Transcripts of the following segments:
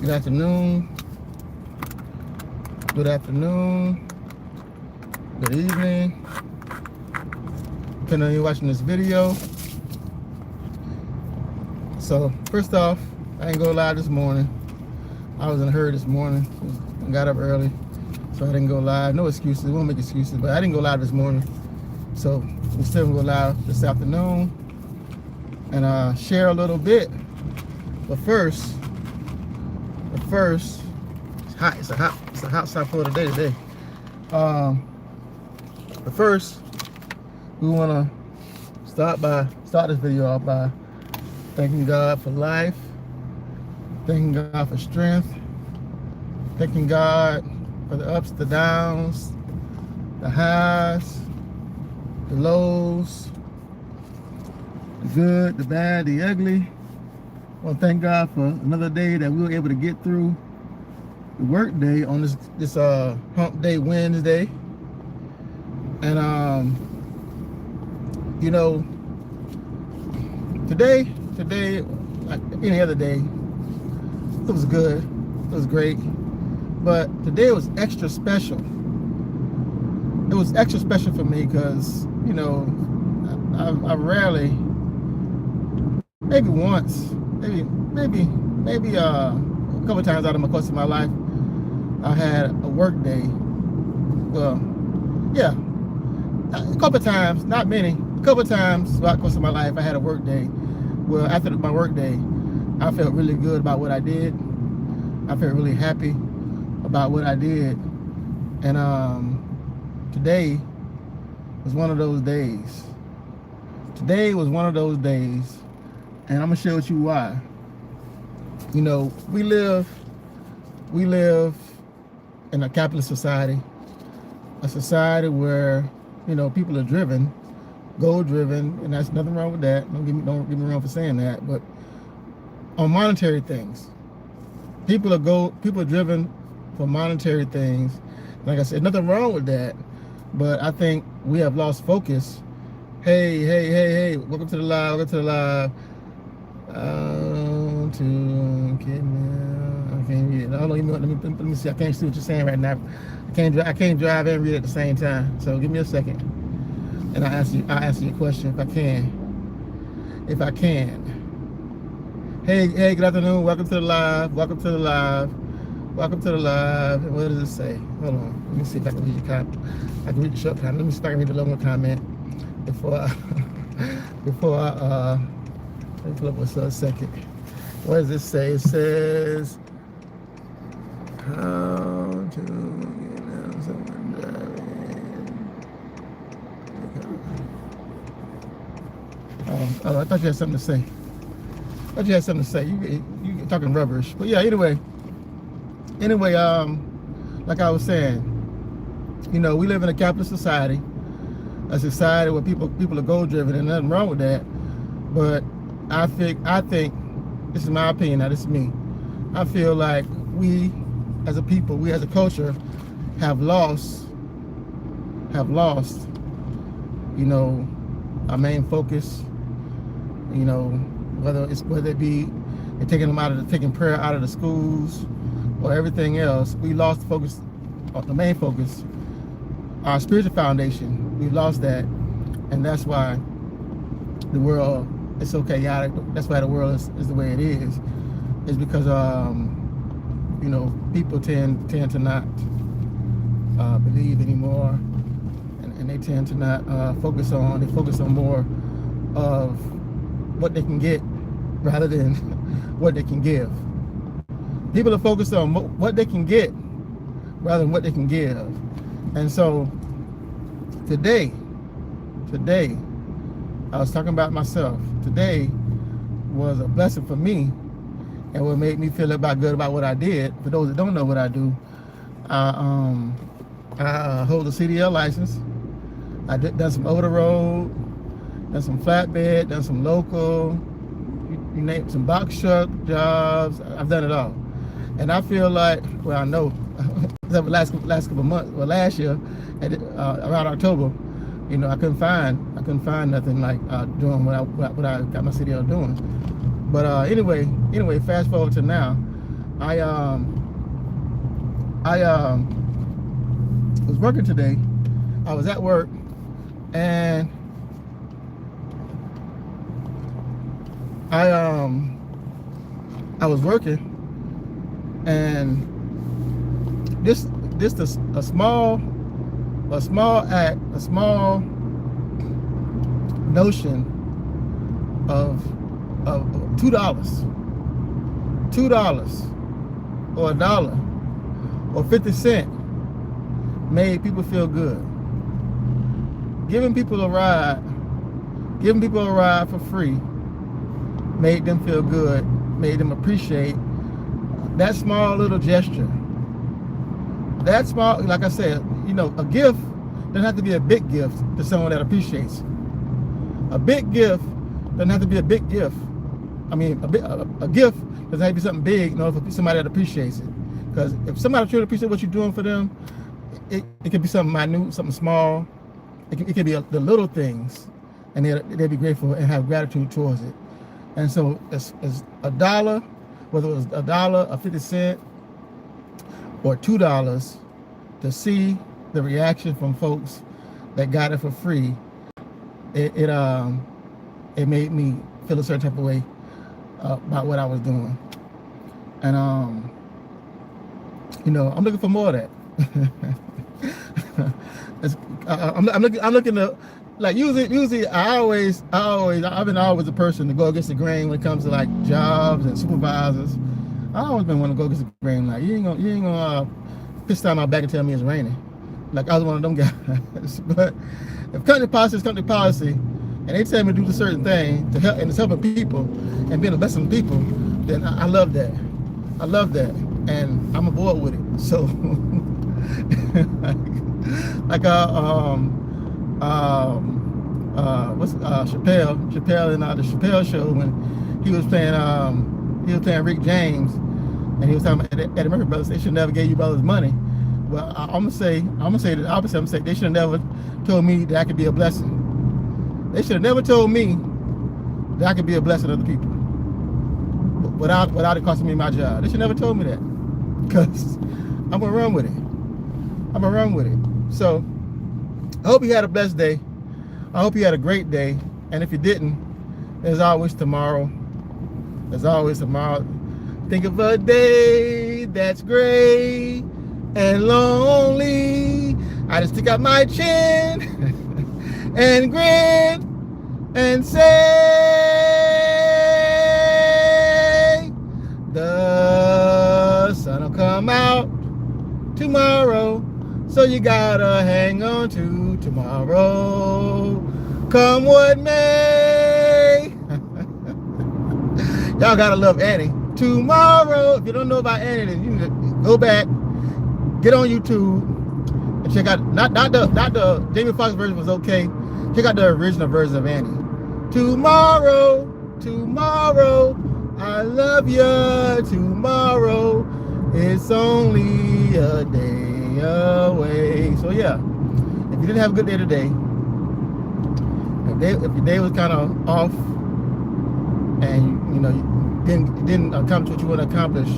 Good afternoon, good afternoon, good evening. Depending on you watching this video. So first off, I ain't go live this morning. I was in a hurry this morning. I got up early, so I didn't go live. No excuses. We won't make excuses, but I didn't go live this morning. So we still gonna go live this afternoon and share a little bit. But first, it's hot. It's a hot stop for today. But first, we wanna start this video off by thanking God for life, thanking God for strength, thanking God for the ups, the downs, the highs, the lows, the good, the bad, the ugly. I want to thank God for another day that we were able to get through the work day on this hump day Wednesday. And you know, today like any other day, it was good, it was great, but today was extra special. It was extra special for me because, you know, I rarely, maybe once, maybe a couple times out of my course of my life, I had a work day. Well, yeah, a couple times, not many, a couple times throughout the course of my life, I had a work day. Well, after my work day, I felt really good about what I did. I felt really happy about what I did. And today was one of those days. Today was one of those days, and I'm gonna share with you why. You know, we live in a capitalist society, a society where, you know, people are driven, goal driven, and that's nothing wrong with that. Don't get me wrong for saying that, but on monetary things, people are driven for monetary things. Like I said, nothing wrong with that, but I think we have lost focus. Hey, welcome to the live. I can't read it. Hold on, let me see. I can't see what you're saying right now. I can't drive and read at the same time. So give me a second, and I'll answer your question if I can. Hey, good afternoon. Welcome to the live. And what does it say? Hold on. Let me see if I can read your comment. I can read the short comment. Let me see if I can read the longer comment before I let me pull up what's a second. What does it say? It says how to get someone driving. Oh, I thought you had something to say. You talking rubbish. But yeah, anyway, like I was saying, you know, we live in a capitalist society, a society where people are goal driven, and nothing wrong with that. But I think this is my opinion. Now, this is me. I feel like we as a people, we as a culture, have lost, you know, our main focus. You know, whether it be they're taking prayer out of the schools or everything else, we lost the focus, the main focus, our spiritual foundation. We lost that, and that's why the world is so chaotic. That's why the world is the way it is. It's because you know, people tend to not believe anymore, and they tend to not focus on more of what they can get rather than what they can give. People are focused on what they can get rather than what they can give. And so today, I was talking about myself. Today was a blessing for me, and what made me feel good about what I did. For those that don't know what I do, I hold a CDL license. I done some over the road, done some flatbed, done some local, you name, some box truck jobs. I've done it all, and I feel like, well, I know, the last couple of months, well, last year, around October, you know, I couldn't find nothing like doing what I got my CDL doing. But anyway, fast forward to now, I was working today. I was at work, and I was working, and this a small act, a small notion of $2, or $1, or 50 cents made people feel good. Giving people a ride for free made them feel good, made them appreciate that small little gesture. That small, like I said, you know, a gift doesn't have to be a big gift to someone that appreciates it. A big gift doesn't have to be a big gift. I mean, a gift doesn't have to be something big in order for somebody that appreciates it. Because if somebody truly appreciates what you're doing for them, it could be something minute, something small. It could be the little things, and they'll be grateful and have gratitude towards it. And so it's $1, whether it was $1 or 50 cents or $2, to see the reaction from folks that got it for free, it made me feel a certain type of way about what I was doing. And you know, I'm looking for more of that. I'm looking to, like, usually I've been always a person to go against the grain when it comes to like jobs and supervisors. I always been one to go against the grain. Like, you ain't gonna piss down my back and tell me it's raining. Like, I was one of them guys. But if company policy, and they tell me to do a certain thing to help, and it's helping people and being a blessing to people, then I love that. I love that, and I'm aboard with it. So, like what's Chappelle and the Chappelle Show, when he was playing Rick James, and he was talking about Eddie Murphy brothers. They should never gave you brothers money. Well, I'm gonna say the opposite. I'm gonna say they should have never told me that I could be a blessing. They should have never told me that I could be a blessing to other people without it costing me my job. They should never told me that, because I'm gonna run with it. So I hope you had a blessed day. I hope you had a great day. And if you didn't, there's always tomorrow. Think of a day that's gray and lonely. I just stick out my chin and grin and say, the sun will come out tomorrow, so you gotta hang on to tomorrow, come what may. Y'all gotta love Annie. Tomorrow, if you don't know about Annie, then you need to go back, get on YouTube, and check out, not the Jamie Foxx version was okay, check out the original version of Annie. Tomorrow, I love you. Tomorrow, it's only a day away. So yeah, if you didn't have a good day today, if your day was kind of off, and you know you didn't accomplish what you want to accomplish,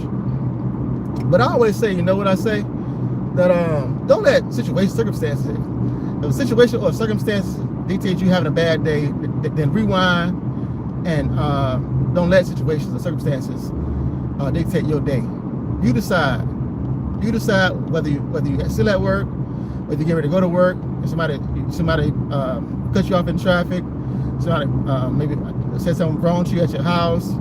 but I always say, you know what I say, that don't let circumstances, if a situation or circumstances dictate you having a bad day, then rewind, and don't let situations or circumstances dictate your day. You decide whether you still at work, whether you get ready to go to work, and somebody cut you off in traffic, somebody maybe said something wrong to you at your house,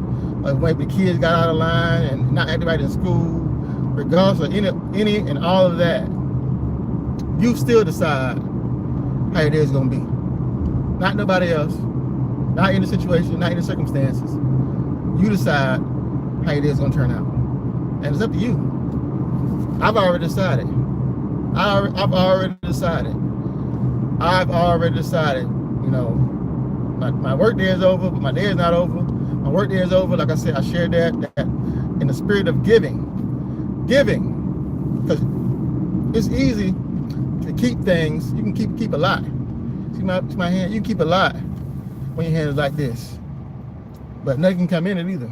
or maybe the kids got out of line and not acting right in school. Regardless of any and all of that, you still decide how your day is gonna be. Not nobody else, not in the situation, not in the circumstances. You decide how your day is gonna turn out, and it's up to you. I've already decided. I've already decided. You know, my work day is over, but my day is not over. My work day is over. Like I said, I shared that in the spirit of giving, because it's easy to keep things. You can keep a lot. See my hand. You can keep a lot when your hand is like this, but nothing can come in it either.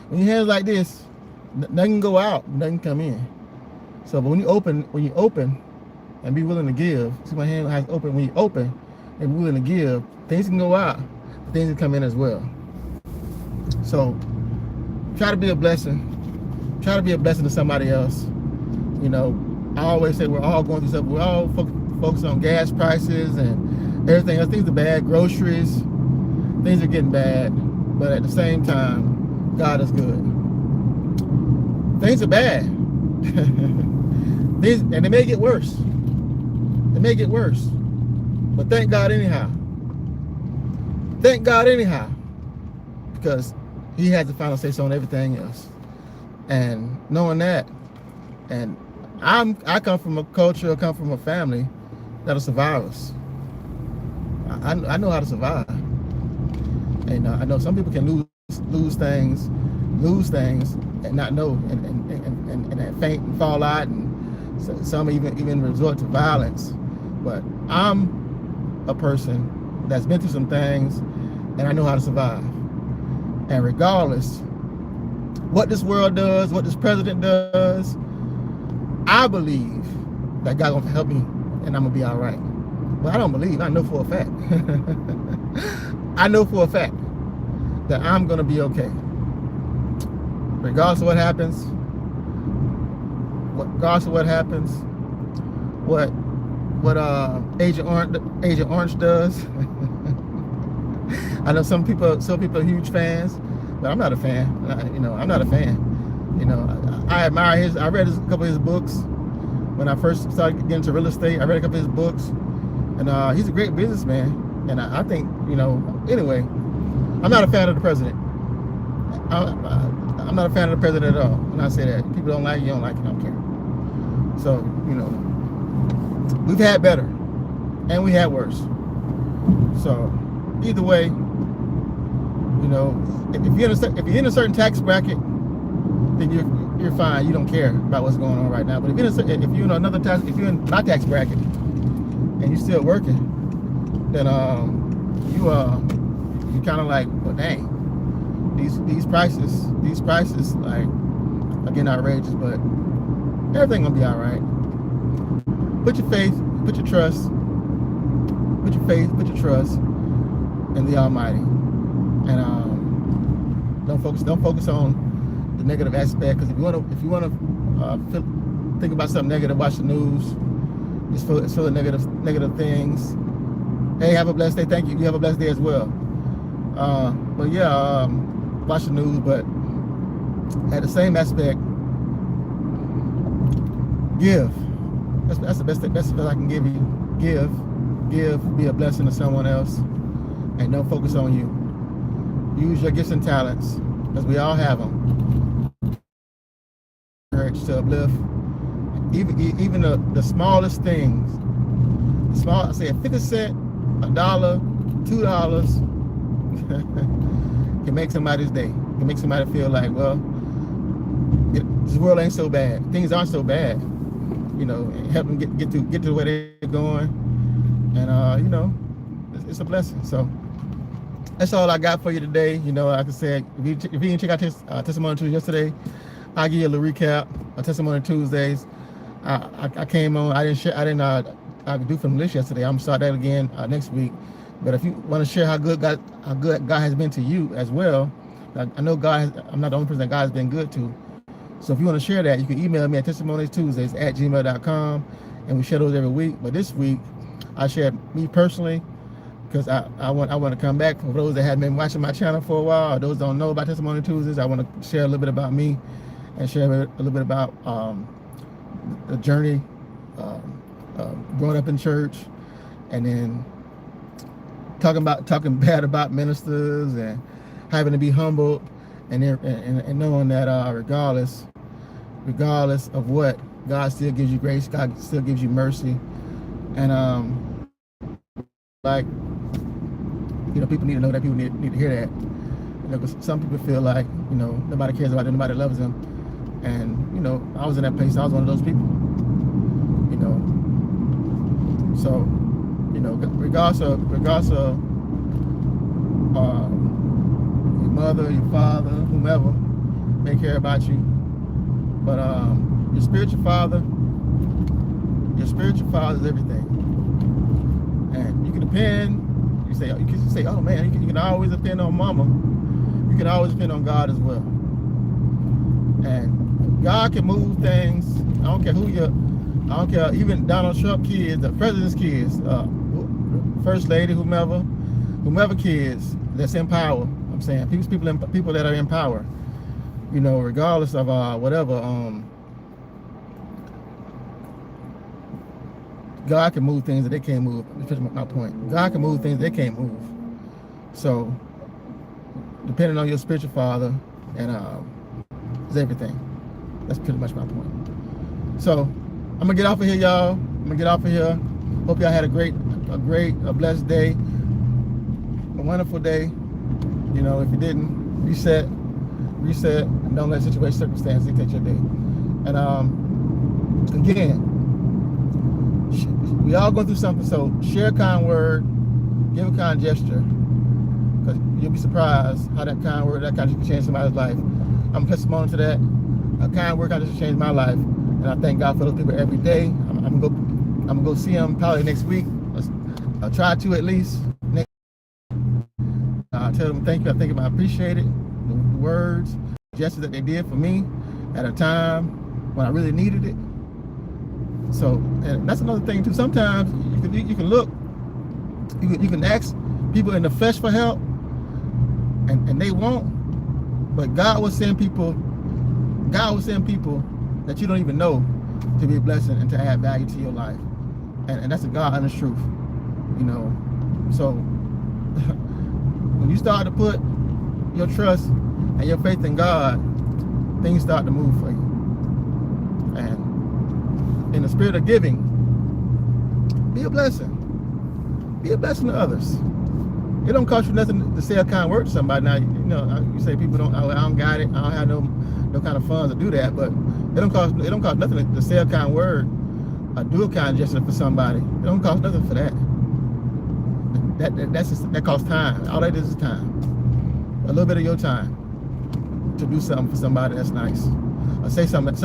When your hand is like this, Nothing can go out, nothing come in. So, but when you open and be willing to give, see my hand has open. When you open and be willing to give, things can go out, but things can come in as well. So, try to be a blessing. Try to be a blessing to somebody else. You know, I always say we're all going through stuff. We're all focused on gas prices and everything else. Things are bad. Groceries, things are getting bad. But at the same time, God is good. Things are bad. And they may get worse. They may get worse. But thank God anyhow. Thank God anyhow. Because He has the final say so on everything else. And knowing that, and I come from a culture, I come from a family that'll survive us. I know how to survive. And I know some people can lose things and not know and faint and fall out, and some even resort to violence. But I'm a person that's been through some things, and I know how to survive. And regardless what this world does, what this president does, I believe that God's gonna help me and I'm gonna be all right. But I don't believe, I know for a fact. I know for a fact that I'm gonna be okay. Regardless of what happens, what Agent Orange does. I know some people are huge fans, but I'm not a fan. I'm not a fan. I admire I read a couple of his books when I first started getting into real estate. I read a couple of his books, and he's a great businessman. And I think, anyway, I'm not a fan of the president. I'm not a fan of the president at all. When I say that, people don't like it, you don't like it, I don't care. So, we've had better, and we had worse. So, either way, if you're in a certain tax bracket, then you're fine. You don't care about what's going on right now. But if you're in another tax, if you're in my tax bracket and you're still working, then you kind of like, well, dang, these prices like are getting outrageous. But everything gonna be all right. Put your faith, put your trust in the Almighty, and don't focus on the negative aspect. Because if you want to think about something negative, watch the news. It's full of negative things. Hey, have a blessed day. Thank you. You have a blessed day as well. But yeah, watch the news. But at the same aspect, give. That's the best I can give you. Give. Be a blessing to someone else, and don't focus on you. Use your gifts and talents, because we all have them. Courage to uplift, even the smallest things. I say a 50 cent, $1, $2 can make somebody's day. Can make somebody feel like, well, this world ain't so bad. Things aren't so bad. Help them get to where they're going, and it's a blessing. So that's all I got for you today. Like I said, if you didn't check out Testimony Tuesday yesterday, I'll give you a little recap of Testimony Tuesdays. I came on. I didn't do from the list yesterday. I'm gonna start that again next week. But if you want to share how good God has been to you as well, I know I'm not the only person that God has been good to. So if you want to share that, you can email me at testimonies.tuesdays@gmail.com, and we share those every week. But this week, I shared me personally, because I want to come back. For those that haven't been watching my channel for a while, or those that don't know about Testimony Tuesdays, I want to share a little bit about me and share a little bit about the journey growing up in church, and then talking bad about ministers and having to be humbled, and knowing that regardless of what, God still gives you grace, God still gives you mercy, and people need to know that. People need to hear that. Because some people feel like nobody cares about them, nobody loves them, and I was in that place. I was one of those people. So regardless of your mother, your father, whomever may care about you, But your spiritual father is everything. And you can depend. You can say, oh man, you can always depend on mama. You can always depend on God as well. And God can move things. I don't care, even Donald Trump kids, the president's kids, first lady, whomever kids that's in power. I'm saying people that are in power, you know, regardless of whatever. God can move things that they can't move. That's my point. God can move things they can't move. So, depending on your spiritual father, and is everything. That's pretty much my point. So, I'm gonna get off of here, y'all. Hope y'all had a blessed day, a wonderful day. You know, if you didn't, reset, and don't let circumstances dictate your day. And again, we all go through something, so share a kind word, give a kind gesture, because you'll be surprised how that kind word, that kind of can change somebody's life. I'm a testimony to that. A kind word kind of changed my life, and I thank God for those people every day. I'm gonna go see them probably next week. I'll try to at least. I'll tell them thank you. I appreciate it. The words, gestures that they did for me at a time when I really needed it. So, and that's another thing too. Sometimes you can look, you can ask people in the flesh for help, and they won't. But God will send people that you don't even know to be a blessing and to add value to your life. And that's a God honest truth, you know. So when you start to put your trust and your faith in God, things start to move for you. And in the spirit of giving, be a blessing. Be a blessing to others. It don't cost you nothing to say a kind word to somebody. Now, you know, you say people don't, I don't got it, I don't have no kind of funds to do that, but it don't cost nothing to say a kind word, or do a kind gesture for somebody. It don't cost nothing for that. That costs time. All that is time. A little bit of your time to do something for somebody that's nice. Or say something to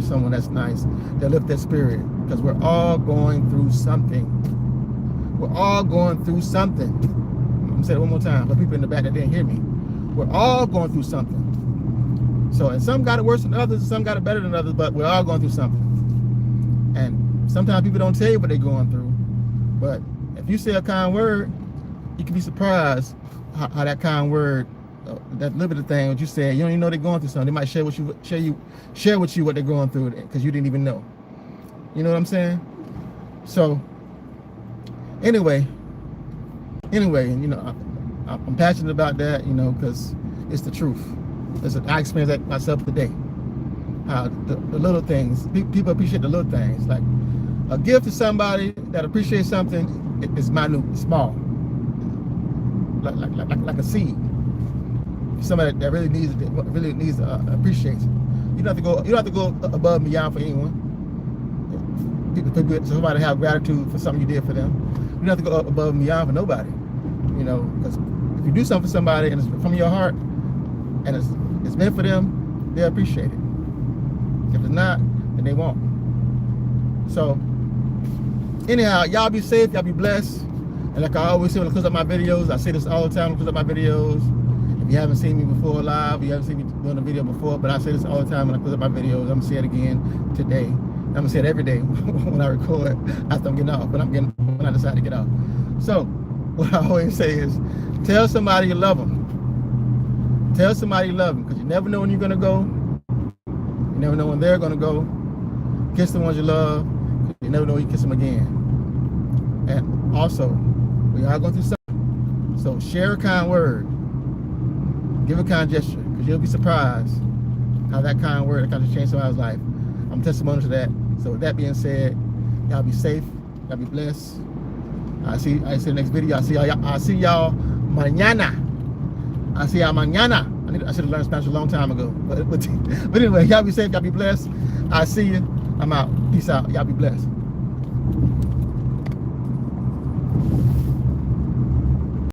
someone that's nice, that lift their spirit. Because we're all going through something. We're all going through something. I'm gonna say it one more time for people in the back that didn't hear me. We're all going through something. So, and some got it worse than others, and some got it better than others, but we're all going through something. And sometimes people don't tell you what they're going through. But if you say a kind word, you can be surprised how that kind word, that limited thing, what you said, you don't even know they're going through something. They might share with you what they're going through because you didn't even know. You know what I'm saying? So, anyway, and you know, I'm passionate about that, you know, because it's the truth. I experienced that myself today. How the little things, people appreciate the little things. Like a gift to somebody that appreciates something is minute, small, like a seed. Somebody that really needs appreciation. You don't have to go above and beyond for anyone. Somebody have gratitude for something you did for them. You don't have to go above and beyond for nobody. You know, because if you do something for somebody and it's from your heart and it's meant for them, they'll appreciate it. If it's not, then they won't. So anyhow, y'all be safe, y'all be blessed. And like I always say when I close up my videos, I say this all the time when I close up my videos. If you haven't seen me before live, you haven't seen me doing a video before, but I say this all the time when I close up my videos. I'm gonna say it again today. I'm gonna say it every day when I record after I'm getting off, when I decide to get off. So what I always say is, tell somebody you love them. Tell somebody you love them, because you never know when you're gonna go. You never know when they're gonna go. Kiss the ones you love. You never know when you kiss them again. And also, we are going through something. So share a kind word. Give a kind gesture, because you'll be surprised how that kind word kind of changed somebody's life. I'm testimony to that. So with that being said, y'all be safe. Y'all be blessed. I see the next video. I see y'all mañana. I see y'all mañana. I should have learned Spanish a long time ago. But anyway, y'all be safe. Y'all be blessed. I see you. I'm out. Peace out. Y'all be blessed.